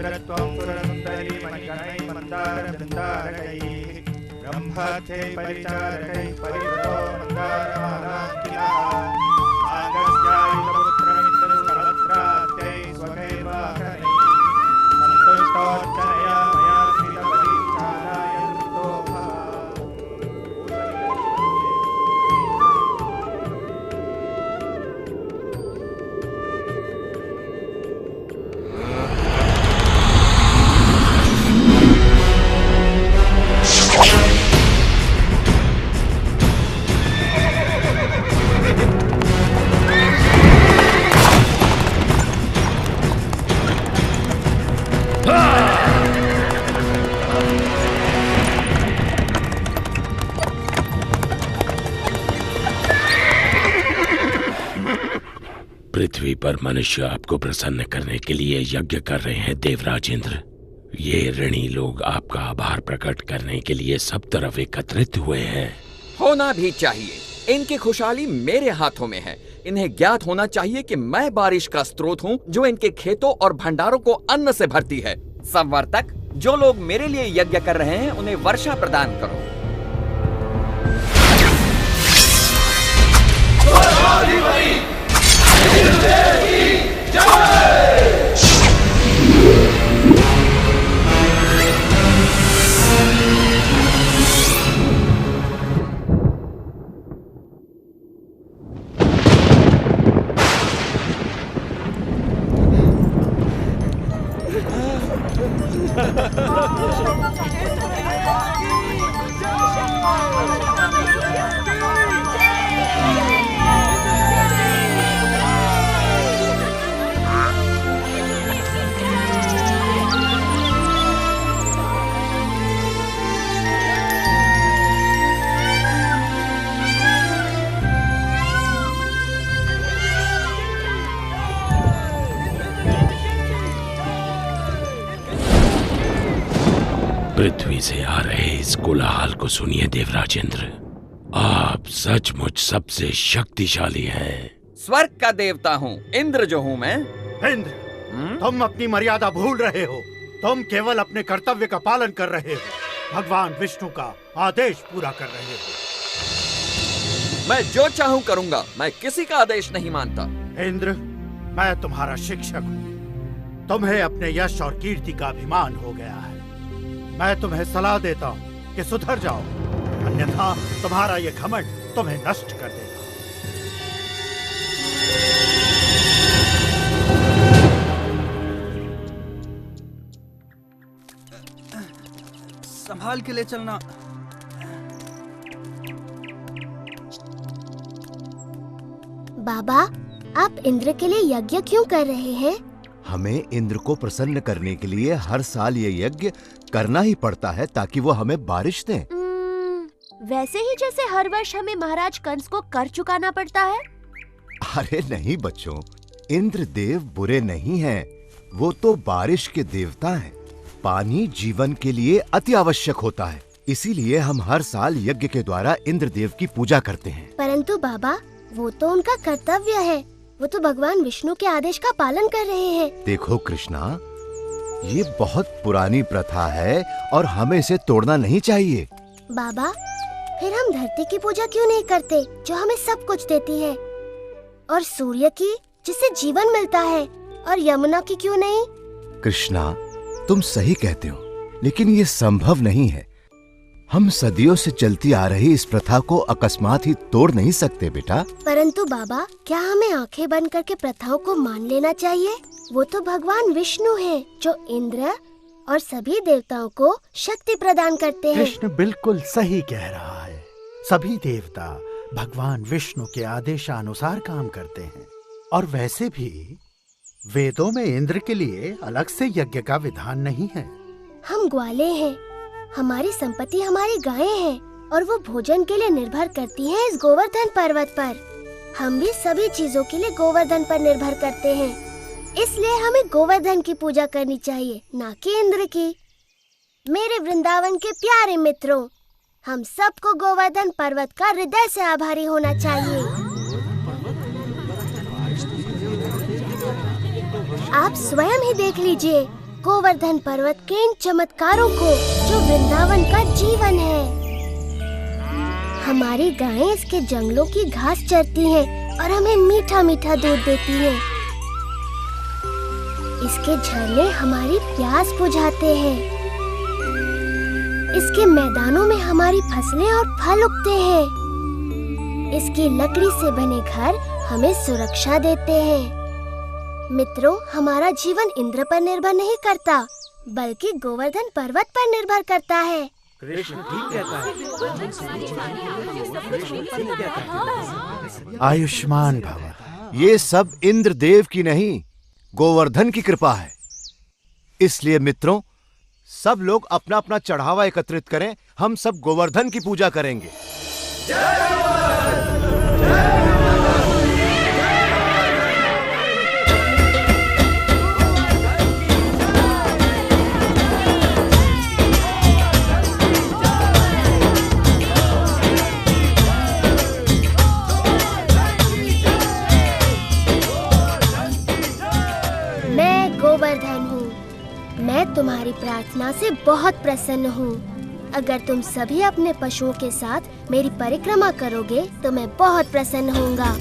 इंद्रत्वं सुरसुन्दरी मणिगणैः मन्दारवृन्दारकैः ब्रह्मत्यैः परिचारकैः परिवृतो मन्दारमालाङ्किलः आगस्त्यायुधपुत्रमित्रसहस्रात्यैः स्वकैर्वाहनैः सन्तुष्टोऽर्चनया मया श्रितपरिचाराय वृतो भव। पृथ्वी पर मनुष्य आपको प्रसन्न करने के लिए यज्ञ कर रहे हैं देवराज इंद्र। ये ऋणी लोग आपका आभार प्रकट करने के लिए सब तरफ एकत्रित हुए हैं। होना भी चाहिए। इनकी खुशहाली मेरे हाथों में है। इन्हें ज्ञात होना चाहिए कि मैं बारिश का स्रोत हूँ जो इनके खेतों और भंडारों को अन्न से भरती है। संवर्तक, जो लोग मेरे लिए यज्ञ कर रहे हैं उन्हें वर्षा प्रदान करो। पृथ्वी से आ रहे इस कोलाहल को सुनिए देवराज इंद्र। आप सचमुच सबसे शक्तिशाली हैं। स्वर्ग का देवता हूँ, इंद्र जो हूँ मैं। इंद्र, तुम अपनी मर्यादा भूल रहे हो। तुम केवल अपने कर्तव्य का पालन कर रहे हो, भगवान विष्णु का आदेश पूरा कर रहे हो। मैं जो चाहूँ करूँगा, मैं किसी का आदेश नहीं मानता। इंद्र, मैं तुम्हारा शिक्षक हूँ। तुम्हें अपने यश और कीर्ति का अभिमान हो गया है। मैं तुम्हें सलाह देता हूँ कि सुधर जाओ, अन्यथा तुम्हारा ये घमंड तुम्हें नष्ट कर देगा। संभाल के ले चलना। बाबा, आप इंद्र के लिए यज्ञ क्यों कर रहे हैं? हमें इंद्र को प्रसन्न करने के लिए हर साल ये यज्ञ करना ही पड़ता है ताकि वो हमें बारिश दें। वैसे ही जैसे हर वर्ष हमें महाराज कंस को कर चुकाना पड़ता है। अरे नहीं बच्चों, इंद्र देव बुरे नहीं हैं। वो तो बारिश के देवता हैं। पानी जीवन के लिए अति आवश्यक होता है, इसीलिए हम हर साल यज्ञ के द्वारा इंद्र देव की पूजा करते हैं। परंतु बाबा, वो तो उनका कर्तव्य है। वो तो भगवान विष्णु के आदेश का पालन कर रहे हैं। देखो कृष्णा, ये बहुत पुरानी प्रथा है और हमें इसे तोड़ना नहीं चाहिए। बाबा, फिर हम धरती की पूजा क्यों नहीं करते जो हमें सब कुछ देती है, और सूर्य की जिससे जीवन मिलता है, और यमुना की क्यों नहीं? कृष्णा, तुम सही कहते हो, लेकिन ये संभव नहीं है। हम सदियों से चलती आ रही इस प्रथा को अकस्मात ही तोड़ नहीं सकते बेटा। परंतु बाबा, क्या हमें आंखें बंद करके प्रथाओं को मान लेना चाहिए? वो तो भगवान विष्णु हैं, जो इंद्र और सभी देवताओं को शक्ति प्रदान करते हैं। कृष्ण बिल्कुल सही कह रहा है। सभी देवता भगवान विष्णु के आदेशानुसार काम करते हैं, और वैसे भी वेदों में इंद्र के लिए अलग से यज्ञ का विधान नहीं है। हम ग्वाले हैं, हमारी संपत्ति हमारी गायें हैं, और वो भोजन के लिए निर्भर करती हैं इस गोवर्धन पर्वत पर। हम भी सभी चीजों के लिए गोवर्धन पर निर्भर करते हैं, इसलिए हमें गोवर्धन की पूजा करनी चाहिए, ना कि इंद्र की। मेरे वृंदावन के प्यारे मित्रों, हम सबको गोवर्धन पर्वत का हृदय से आभारी होना चाहिए। आप स्वयं ही देख लीजिए, गोवर्धन पर्वत के इन चमत्कारों को जो वृंदावन का जीवन है। हमारी गायें इसके जंगलों की घास चरती हैं और हमें मीठा मीठा दूध देती हैं। इसके झरने हमारी प्यास बुझाते हैं। इसके मैदानों में हमारी फसलें और फल उगते हैं। इसकी लकड़ी से बने घर हमें सुरक्षा देते हैं। मित्रों, हमारा जीवन इंद्र पर निर्भर नहीं करता, बल्कि गोवर्धन पर्वत पर निर्भर करता है। कृष्ण ठीक कहता है। आयुष्मान भव। ये सब इंद्रदेव की नहीं, गोवर्धन की कृपा है। इसलिए मित्रों, सब लोग अपना अपना चढ़ावा एकत्रित करें। हम सब गोवर्धन की पूजा करेंगे। मैं गोवर्धन हूँ। मैं तुम्हारी प्रार्थना से बहुत प्रसन्न हूँ। अगर तुम सभी अपने पशुओं के साथ मेरी परिक्रमा करोगे तो मैं बहुत प्रसन्न होऊंगा।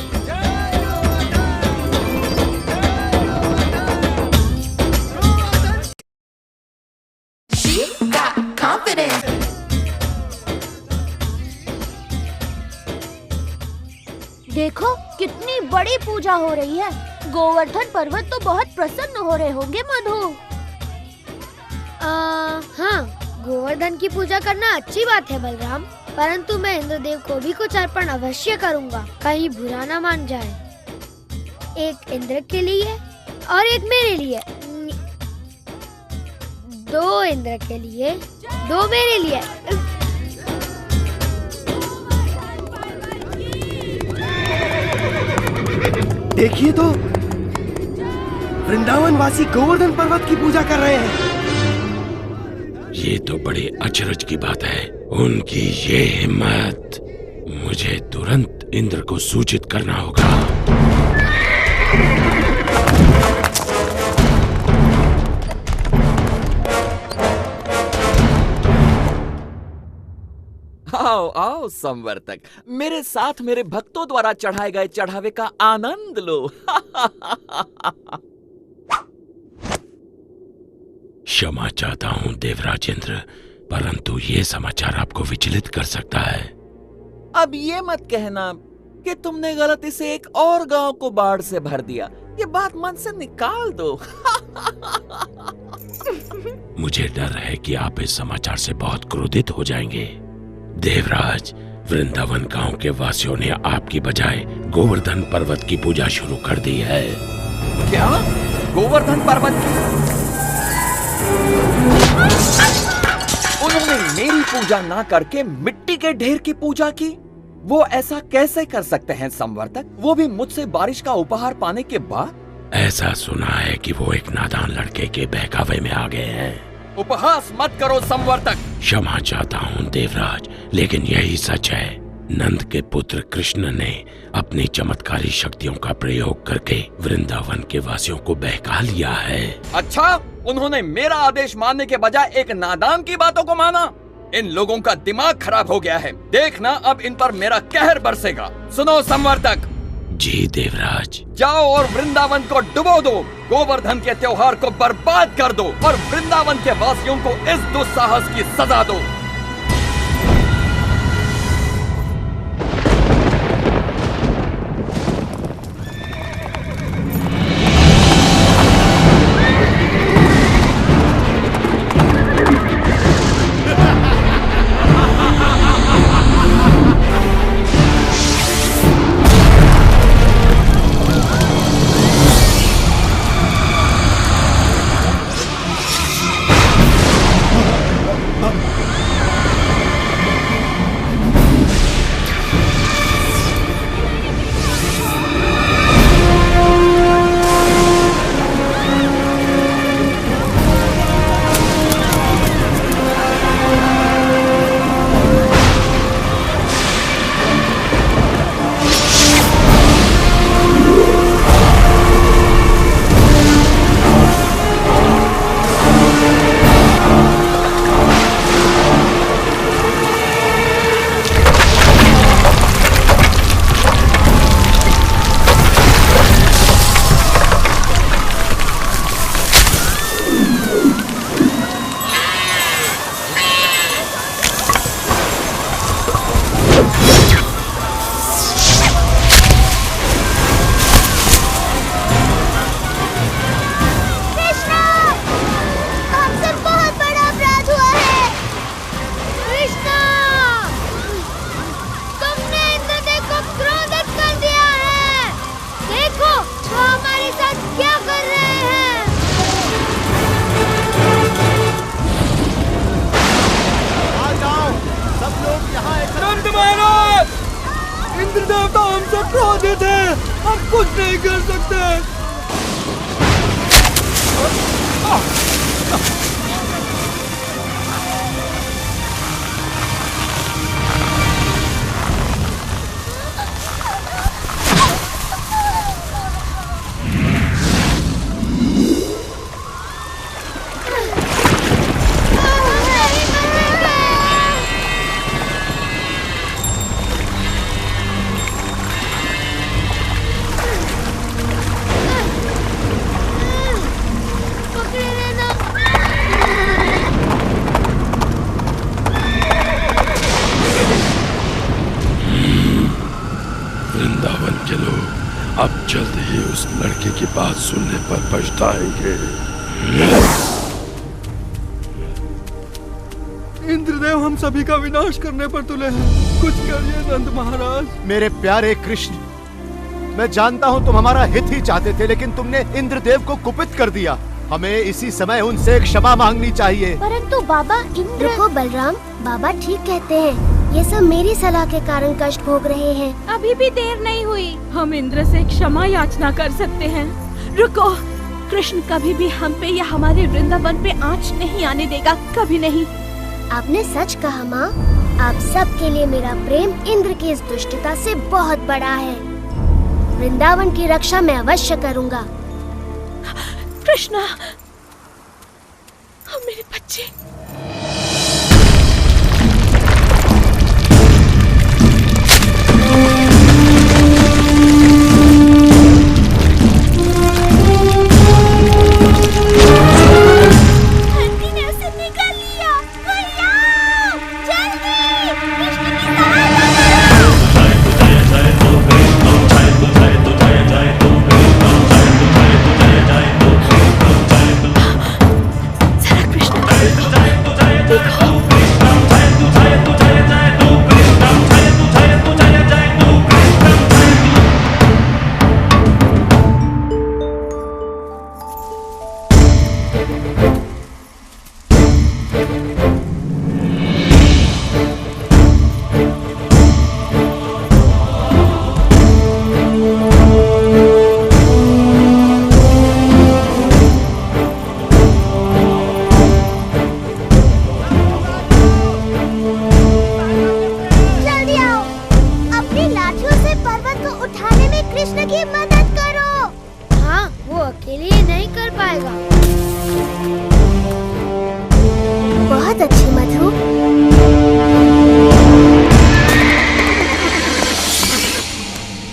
देखो कितनी बड़ी पूजा हो रही है। गोवर्धन पर्वत तो बहुत प्रसन्न हो रहे होंगे मधु। हाँ, गोवर्धन की पूजा करना अच्छी बात है बलराम, परंतु मैं इंद्रदेव को भी कुछ अर्पण अवश्य करूँगा, कहीं बुरा न मान जाए। एक इंद्र के लिए और एक मेरे लिए। 2 इंद्र के लिए, 2 मेरे लिए। देखिए तो, वृंदावन वासी गोवर्धन पर्वत की पूजा कर रहे हैं। ये तो बड़े अचरज की बात है। उनकी ये हिम्मत! मुझे तुरंत इंद्र को सूचित करना होगा। आओ आओ संवर्तक, मेरे साथ मेरे भक्तों द्वारा चढ़ाए गए चढ़ावे का आनंद लो। क्षमा चाहता हूँ देवराजेंद्र, परंतु ये समाचार आपको विचलित कर सकता है। अब ये मत कहना कि तुमने गलती से एक और गांव को बाढ़ से भर दिया। ये बात मन से निकाल दो। मुझे डर है कि आप इस समाचार से बहुत क्रोधित हो जाएंगे। देवराज, वृंदावन गांव के वासियों ने आपकी बजाय गोवर्धन पर्वत की पूजा शुरू कर दी है। क्या? गोवर्धन पर्वत की? उन्होंने मेरी पूजा ना करके मिट्टी के ढेर की पूजा की? वो ऐसा कैसे कर सकते हैं संवर्तक, वो भी मुझसे बारिश का उपहार पाने के बाद? ऐसा सुना है कि वो एक नादान लड़के के बहकावे में आ गए हैं। उपहास मत करो संवर्तक। क्षमा चाहता हूँ देवराज, लेकिन यही सच है। नंद के पुत्र कृष्ण ने अपनी चमत्कारी शक्तियों का प्रयोग करके वृंदावन के वासियों को बहका लिया है। अच्छा, उन्होंने मेरा आदेश मानने के बजाय एक नादान की बातों को माना। इन लोगों का दिमाग खराब हो गया है। देखना अब इन पर मेरा कहर बरसेगा। सुनो संवर्तक। जी देवराज। जाओ और वृंदावन को डुबो दो, गोवर्धन के त्योहार को बर्बाद कर दो और वृंदावन के वासियों को इस दुस्साहस की सजा दो। आप कुछ नहीं कर सकते। वृंदावन के लोग अब जल्द ही उस लड़के की बात सुनने पर पछताएंगे। इंद्रदेव हम सभी का विनाश करने पर तुले हैं, कुछ करिए नंद महाराज। मेरे प्यारे कृष्ण, मैं जानता हूँ तुम हमारा हित ही चाहते थे, लेकिन तुमने इंद्रदेव को कुपित कर दिया। हमें इसी समय उनसे क्षमा मांगनी चाहिए। परंतु बाबा इंद्र। रुको बलराम, बाबा ठीक कहते हैं। ये सब मेरी सलाह के कारण कष्ट भोग रहे हैं। अभी भी देर नहीं हुई, हम इंद्र से क्षमा याचना कर सकते हैं। रुको, कृष्ण कभी भी हम पे या हमारे वृंदावन पे आँच नहीं आने देगा, कभी नहीं। आपने सच कहा माँ। आप सब के लिए मेरा प्रेम इंद्र की इस दुष्टता से बहुत बड़ा है। वृंदावन की रक्षा मैं अवश्य करूँगा। कृष्णा, मेरे बच्चे।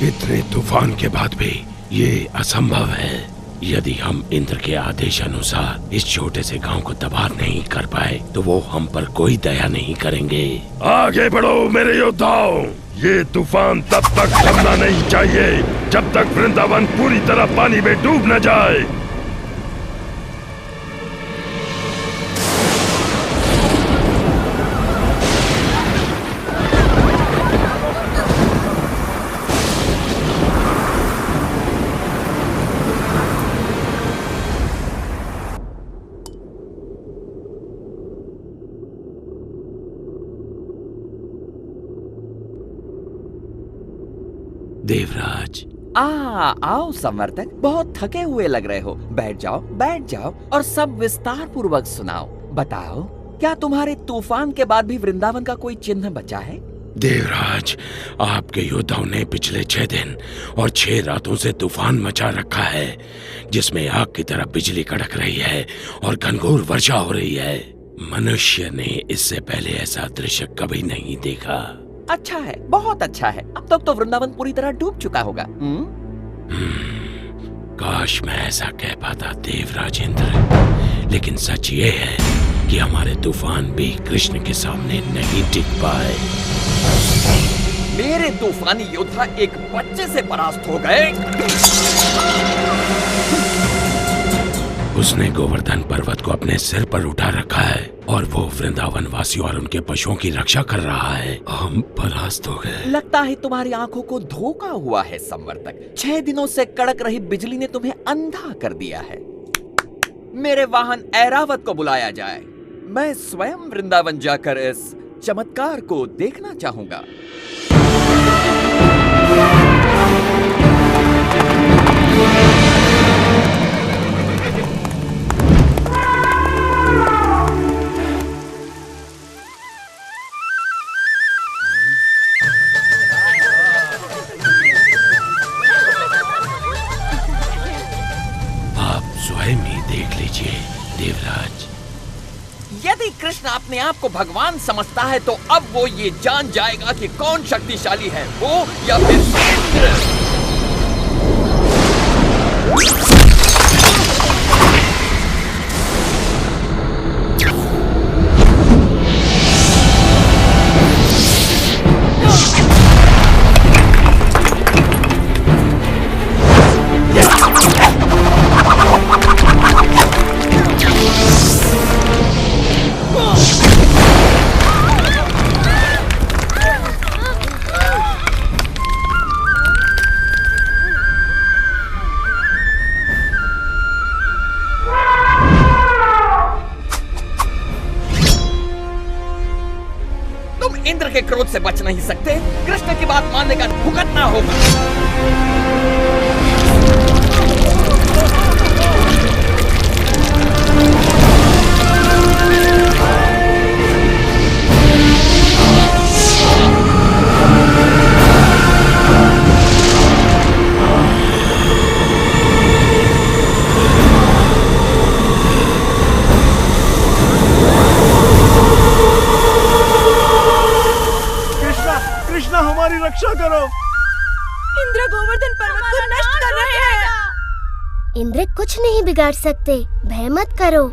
इतने तूफान के बाद भी ये असंभव है। यदि हम इंद्र के आदेश अनुसार इस छोटे से गांव को तबाह नहीं कर पाए तो वो हम पर कोई दया नहीं करेंगे। आगे बढ़ो मेरे योद्धाओं, ये तूफान तब तक थमना नहीं चाहिए जब तक वृंदावन पूरी तरह पानी में डूब न जाए। देवराज, आओ संवर्तक, बहुत थके हुए लग रहे हो। बैठ जाओ और सब विस्तार पूर्वक सुनाओ। बताओ, क्या तुम्हारे तूफान के बाद भी वृंदावन का कोई चिन्ह बचा है? देवराज, आपके योद्धाओं ने पिछले 6 दिन और 6 रातों से तूफान मचा रखा है, जिसमें आग की तरह बिजली कड़क रही है और घनघोर वर्षा हो रही है। मनुष्य ने इससे पहले ऐसा दृश्य कभी नहीं देखा। अच्छा है, बहुत अच्छा है। अब तक तो वृंदावन पूरी तरह डूब चुका होगा। काश मैं ऐसा कह पाता देवराज इंद्र, लेकिन सच ये है कि हमारे तूफान भी कृष्ण के सामने नहीं टिक पाए। मेरे तूफानी योद्धा एक बच्चे से परास्त हो गए। उसने गोवर्धन पर्वत को अपने सिर पर उठा रखा है और वो वृंदावन वासियों और उनके पशुओं की रक्षा कर रहा है। हम परास्त हो गए। लगता है तुम्हारी आंखों को धोखा हुआ है संवर्तक। 6 दिनों से कड़क रही बिजली ने तुम्हें अंधा कर दिया है। मेरे वाहन ऐरावत को बुलाया जाए। मैं स्वयं वृंदावन जाकर इस चमत्कार को देखना चाहूंगा। कीजिए देवराज। यदि कृष्ण अपने आप को भगवान समझता है तो अब वो ये जान जाएगा कि कौन शक्तिशाली है, वो या फिर इंद्र। इंद्र के क्रोध से बच नहीं सकते, कृष्ण की बात मानने का भुगतना होगा। हमारी रक्षा करो। इंद्र गोवर्धन पर्वत को नष्ट कर रहे हैं। इंद्र कुछ नहीं बिगाड़ सकते, भय मत करो।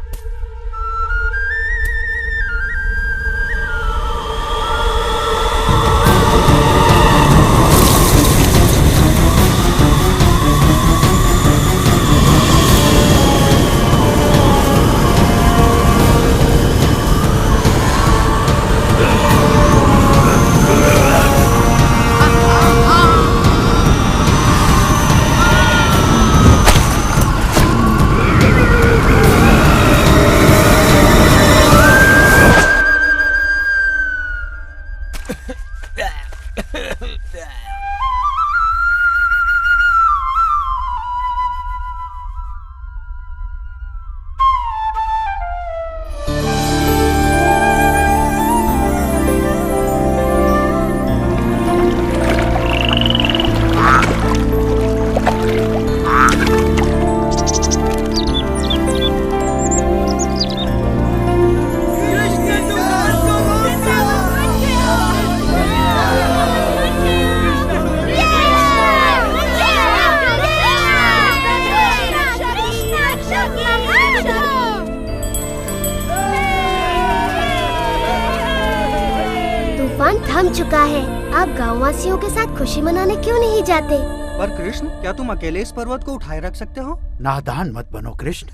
थम चुका है। आप गाँव वासियों के साथ खुशी मनाने क्यों नहीं जाते? पर कृष्ण, क्या तुम अकेले इस पर्वत को उठाए रख सकते हो? नादान मत बनो कृष्ण,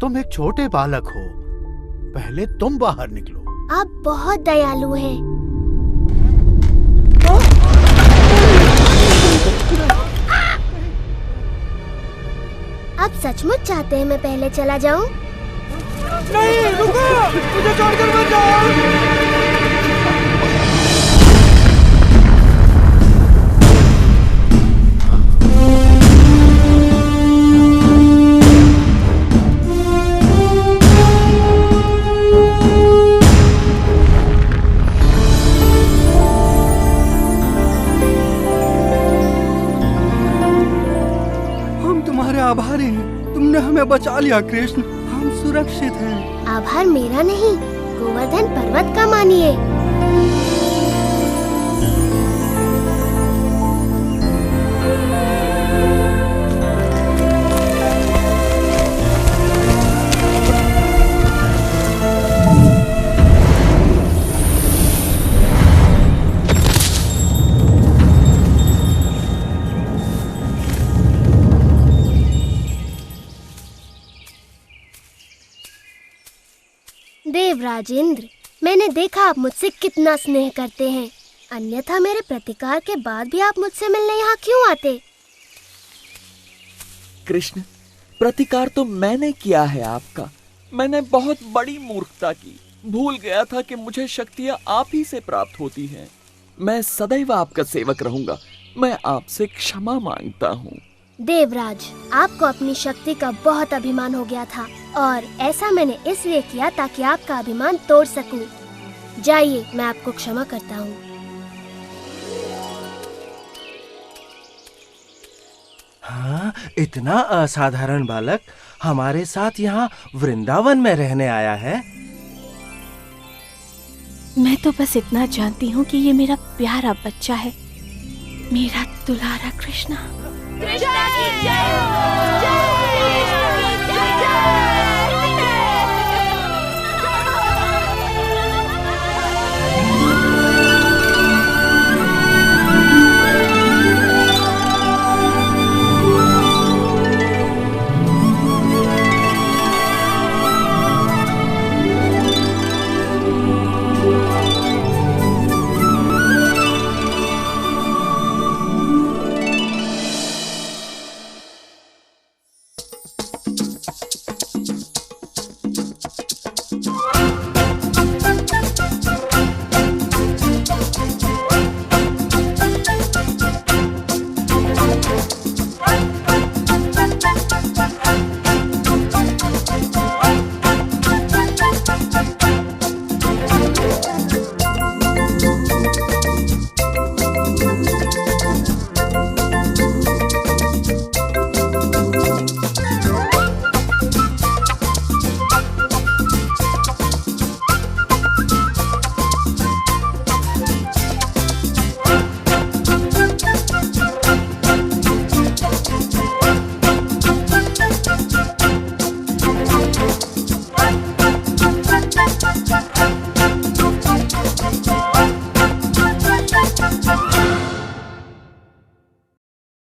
तुम एक छोटे बालक हो। पहले तुम बाहर निकलो। आप बहुत दयालु हैं। आप सचमुच चाहते हैं मैं पहले चला जाऊं? नहीं, रुको, मुझे छोड़कर मत जाओ। आभारी हैं, तुमने हमें बचा लिया कृष्ण, हम सुरक्षित हैं। आभार मेरा नहीं, गोवर्धन पर्वत का मानिए। देवराज इंद्र, मैंने देखा आप मुझसे कितना स्नेह करते हैं, अन्यथा मेरे प्रतिकार के बाद भी आप मुझसे मिलने यहाँ क्यों आते? कृष्ण, प्रतिकार तो मैंने किया है आपका। मैंने बहुत बड़ी मूर्खता की, भूल गया था कि मुझे शक्तियाँ आप ही से प्राप्त होती हैं। मैं सदैव आपका सेवक रहूंगा। मैं आपसे क्षमा मांगता हूँ। देवराज, आपको अपनी शक्ति का बहुत अभिमान हो गया था और ऐसा मैंने इसलिए किया ताकि आपका अभिमान तोड़ सकूं। जाइए, मैं आपको क्षमा करता हूँ। हाँ, इतना असाधारण बालक हमारे साथ यहाँ वृंदावन में रहने आया है। मैं तो बस इतना जानती हूँ कि ये मेरा प्यारा बच्चा है, मेरा दुलारा कृष्णा। कृष्णा की जय हो।